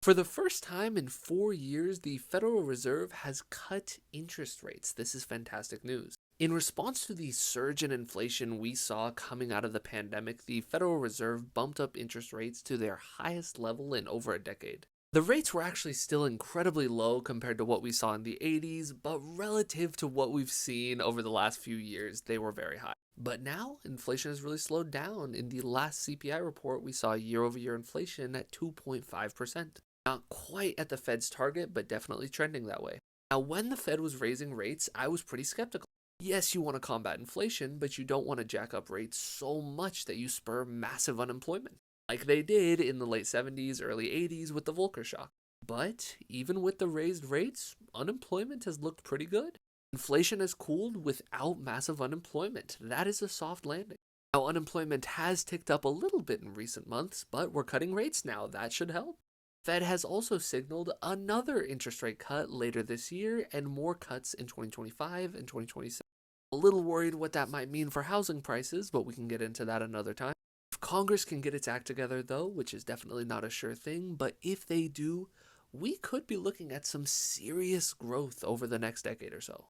For the first time in 4 years, the Federal Reserve has cut interest rates. This is fantastic news. In response to the surge in inflation we saw coming out of the pandemic, the Federal Reserve bumped up interest rates to their highest level in over a decade. The rates were actually still incredibly low compared to what we saw in the 80s, but relative to what we've seen over the last few years, they were very high. But now, inflation has really slowed down. In the last CPI report, we saw year over year inflation at 2.5%. Not quite at the Fed's target, but definitely trending that way. Now, when the Fed was raising rates, I was pretty skeptical. Yes, you want to combat inflation, but you don't want to jack up rates so much that you spur massive unemployment, like they did in the late 70s, early 80s with the Volcker shock. But even with the raised rates, unemployment has looked pretty good. Inflation has cooled without massive unemployment. That is a soft landing. Now, unemployment has ticked up a little bit in recent months, but we're cutting rates now. That should help. Fed has also signaled another interest rate cut later this year and more cuts in 2025 and 2026. A little worried what that might mean for housing prices, but we can get into that another time. If Congress can get its act together, though, which is definitely not a sure thing, but if they do, we could be looking at some serious growth over the next decade or so.